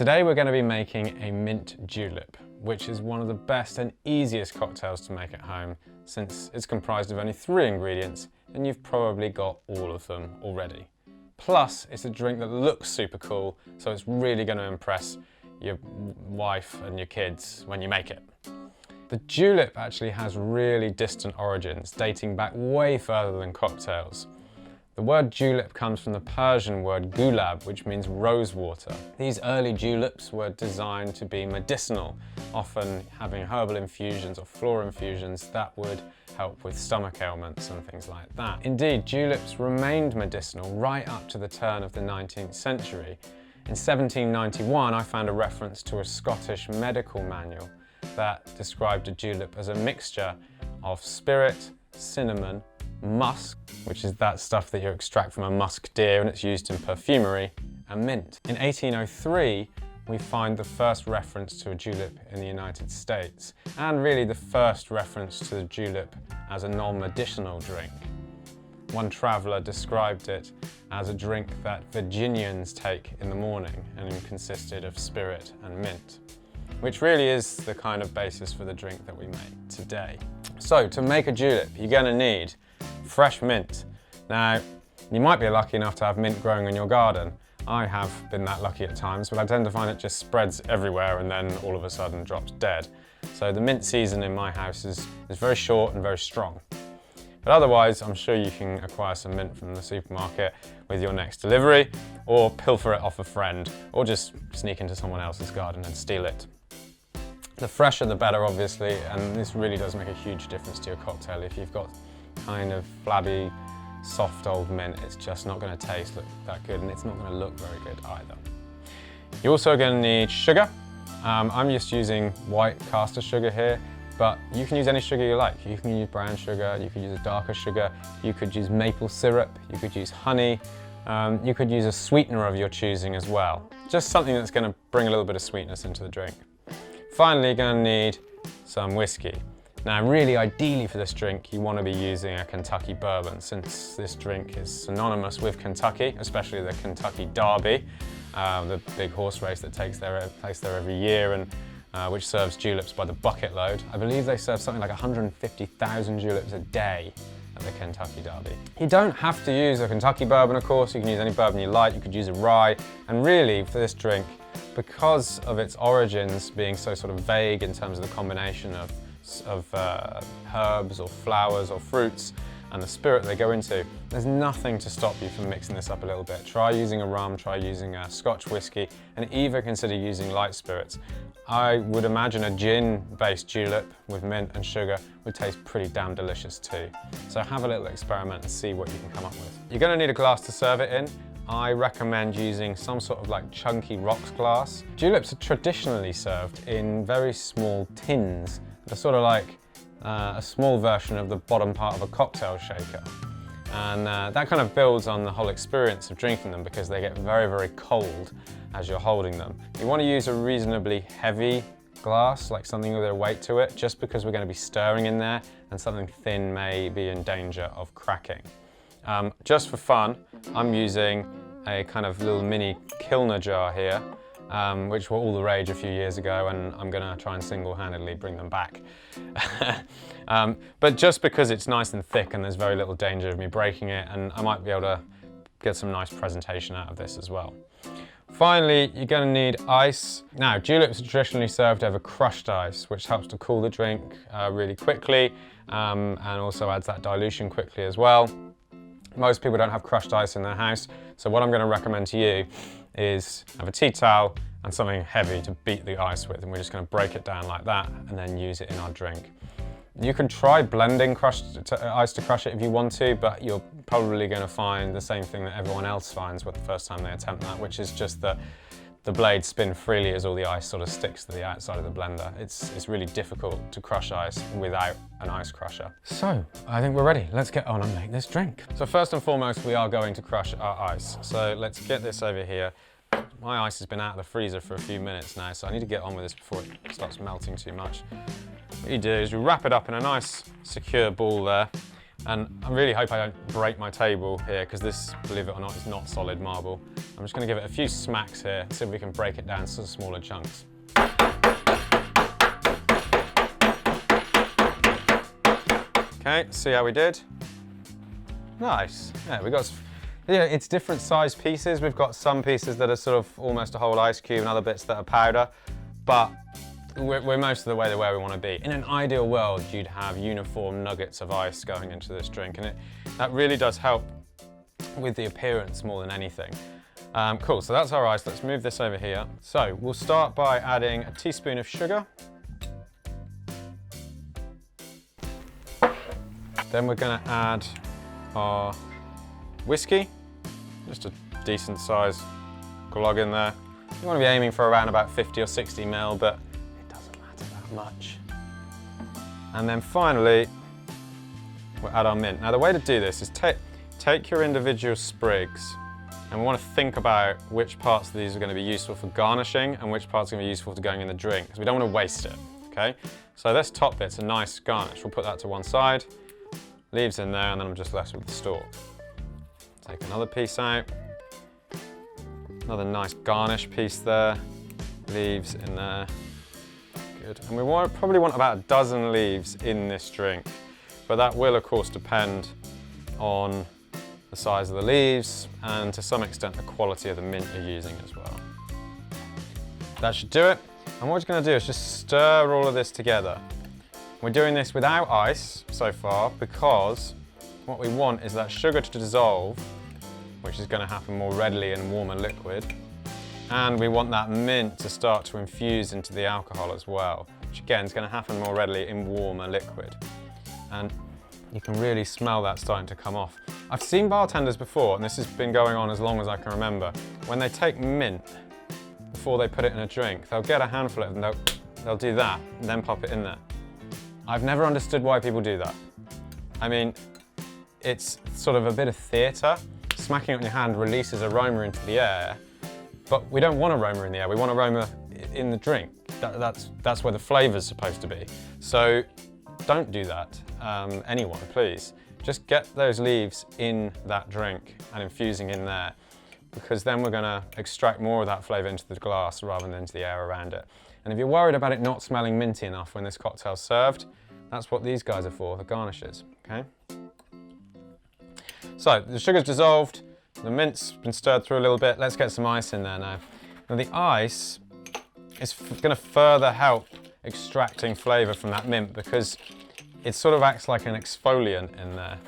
Today we're going to be making a mint julep, which is one of the best and easiest cocktails to make at home since it's comprised of only 3 ingredients and you've probably got all of them already. Plus, it's a drink that looks super cool, so it's really going to impress your wife and your kids when you make it. The julep actually has really distant origins, dating back way further than cocktails. The word julep comes from the Persian word gulab, which means rose water. These early juleps were designed to be medicinal, often having herbal infusions or floral infusions that would help with stomach ailments and things like that. Indeed, juleps remained medicinal right up to the turn of the 19th century. In 1791, I found a reference to a Scottish medical manual that described a julep as a mixture of spirit, cinnamon, musk, which is that stuff that you extract from a musk deer and it's used in perfumery, and mint. In 1803, we find the first reference to a julep in the United States, and really the first reference to the julep as a non-medicinal drink. One traveller described it as a drink that Virginians take in the morning and consisted of spirit and mint, which really is the kind of basis for the drink that we make today. So to make a julep, you're going to need fresh mint. Now, you might be lucky enough to have mint growing in your garden. I have been that lucky at times, but I tend to find it just spreads everywhere and then all of a sudden drops dead. So the mint season in my house is very short and very strong. But otherwise, I'm sure you can acquire some mint from the supermarket with your next delivery, or pilfer it off a friend, or just sneak into someone else's garden and steal it. The fresher the better, obviously, and this really does make a huge difference to your cocktail. If you've got kind of flabby, soft old mint, it's just not going to taste that good, and it's not going to look very good either. You're also going to need sugar. I'm just using white caster sugar here, but you can use any sugar you like. You can use brown sugar, you could use a darker sugar, you could use maple syrup, you could use honey, you could use a sweetener of your choosing as well. Just something that's going to bring a little bit of sweetness into the drink. Finally, you're going to need some whiskey. Now, really ideally for this drink, you want to be using a Kentucky bourbon, since this drink is synonymous with Kentucky, especially the Kentucky Derby, the big horse race that takes place there every year, and which serves juleps by the bucket load. I believe they serve something like 150,000 juleps a day at the Kentucky Derby. You don't have to use a Kentucky bourbon, of course. You can use any bourbon you like. You could use a rye, and really for this drink, because of its origins being so sort of vague in terms of the combination of herbs or flowers or fruits and the spirit they go into, there's nothing to stop you from mixing this up a little bit. Try using a rum, try using a Scotch whiskey, and even consider using light spirits. I would imagine a gin-based julep with mint and sugar would taste pretty damn delicious too. So have a little experiment and see what you can come up with. You're going to need a glass to serve it in. I recommend using some sort of like chunky rocks glass. Juleps are traditionally served in very small tins. They're sort of like a small version of the bottom part of a cocktail shaker. And that kind of builds on the whole experience of drinking them because they get very, very cold as you're holding them. You want to use a reasonably heavy glass, like something with a weight to it, just because we're going to be stirring in there and something thin may be in danger of cracking. Just for fun, I'm using a kind of little mini Kilner jar here, which were all the rage a few years ago, and I'm going to try and single-handedly bring them back. But just because it's nice and thick and there's very little danger of me breaking it, and I might be able to get some nice presentation out of this as well. Finally, you're going to need ice. Now, juleps are traditionally served over crushed ice, which helps to cool the drink really quickly, and also adds that dilution quickly as well. Most people don't have crushed ice in their house, so what I'm going to recommend to you is have a tea towel and something heavy to beat the ice with, and we're just going to break it down like that and then use it in our drink. You can try blending ice to crush it if you want to, but you're probably going to find the same thing that everyone else finds with the first time they attempt that, which is just that the blades spin freely as all the ice sort of sticks to the outside of the blender. It's really difficult to crush ice without an ice crusher. So, I think we're ready. Let's get on and make this drink. So first and foremost, we are going to crush our ice. So let's get this over here. My ice has been out of the freezer for a few minutes now, so I need to get on with this before it starts melting too much. What you do is you wrap it up in a nice secure ball there, And I really hope I don't break my table here, because this, believe it or not, is not solid marble. I'm just going to give it a few smacks here, see if we can break it down to smaller chunks. Okay, see how we did? Nice. Yeah, we got. Yeah, it's different size pieces. We've got some pieces that are sort of almost a whole ice cube and other bits that are powder, but we're most of the way where we want to be. In an ideal world, you'd have uniform nuggets of ice going into this drink, and that really does help with the appearance more than anything. Cool, so that's our ice. Let's move this over here. So we'll start by adding a teaspoon of sugar. Then we're going to add our whiskey, just a decent size glog in there. You want to be aiming for around about 50 or 60 ml, but it doesn't matter that much. And then finally, we'll add our mint. Now the way to do this is take your individual sprigs, and we want to think about which parts of these are going to be useful for garnishing and which parts are going to be useful to going in the drink, because we don't want to waste it, okay? So this top bit's a nice garnish. We'll put that to one side, leaves in there, and then I'm just left with the stalk. Take another piece out, another nice garnish piece there, leaves in there, good. And we probably want about a dozen leaves in this drink, but that will of course depend on the size of the leaves and to some extent the quality of the mint you're using as well. That should do it, and what we're going to do is just stir all of this together. We're doing this without ice so far because what we want is that sugar to dissolve, which is going to happen more readily in warmer liquid, and we want that mint to start to infuse into the alcohol as well, which again is going to happen more readily in warmer liquid. And you can really smell that starting to come off. I've seen bartenders before, and this has been going on as long as I can remember, when they take mint before they put it in a drink, they'll get a handful of it and they'll do that and then pop it in there. I've never understood why people do that. I mean, it's sort of a bit of theatre. Smacking it on your hand releases aroma into the air, but we don't want aroma in the air, we want aroma in the drink. That's where the flavour's supposed to be. So don't do that, anyone, please. Just get those leaves in that drink and infusing in there, because then we're going to extract more of that flavour into the glass rather than into the air around it. And if you're worried about it not smelling minty enough when this cocktail's served, that's what these guys are for, the garnishes, okay? So the sugar's dissolved, the mint's been stirred through a little bit. Let's get some ice in there now. Now the ice is going to further help extracting flavour from that mint, because it sort of acts like an exfoliant in there.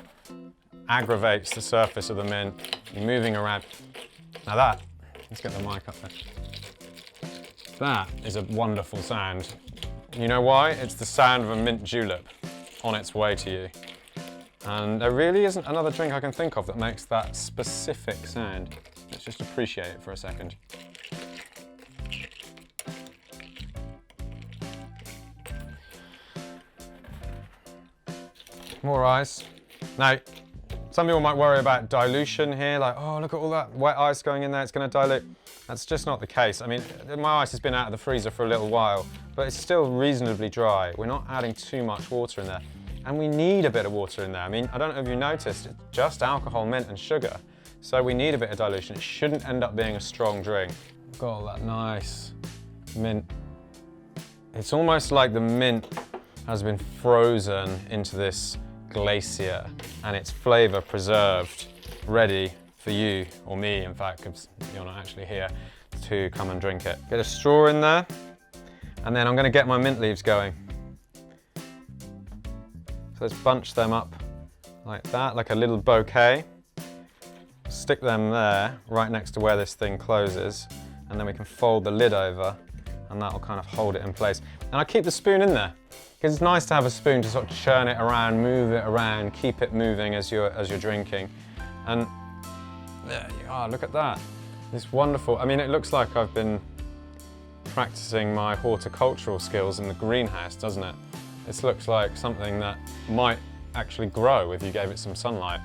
Aggravates the surface of the mint, you're moving around. Now that, let's get the mic up there. That is a wonderful sound. You know why? It's the sound of a mint julep on its way to you. And there really isn't another drink I can think of that makes that specific sound. Let's just appreciate it for a second. More ice. Now, some people might worry about dilution here, like, oh, look at all that wet ice going in there, it's going to dilute. That's just not the case. I mean, my ice has been out of the freezer for a little while, but it's still reasonably dry. We're not adding too much water in there. And we need a bit of water in there. I mean, I don't know if you noticed, it's just alcohol, mint and sugar. So we need a bit of dilution. It shouldn't end up being a strong drink. Got all that nice mint. It's almost like the mint has been frozen into this glacier and its flavour preserved, ready for you, or me in fact, because you're not actually here, to come and drink it. Get a straw in there, and then I'm going to get my mint leaves going. So let's bunch them up like that, like a little bouquet. Stick them there, right next to where this thing closes, and then we can fold the lid over, and that'll kind of hold it in place. And I keep the spoon in there, because it's nice to have a spoon to sort of churn it around, move it around, keep it moving as you're drinking. And there you are, look at that. It's wonderful. I mean, it looks like I've been practicing my horticultural skills in the greenhouse, doesn't it? This looks like something that might actually grow if you gave it some sunlight.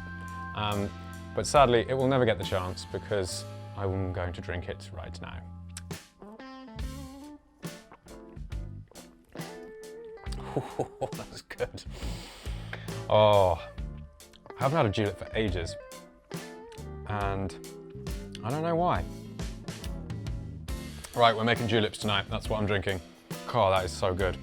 But sadly, it will never get the chance because I'm going to drink it right now. That's good. Oh, I haven't had a julep for ages, and I don't know why. Right, we're making juleps tonight. That's what I'm drinking. God, that is so good.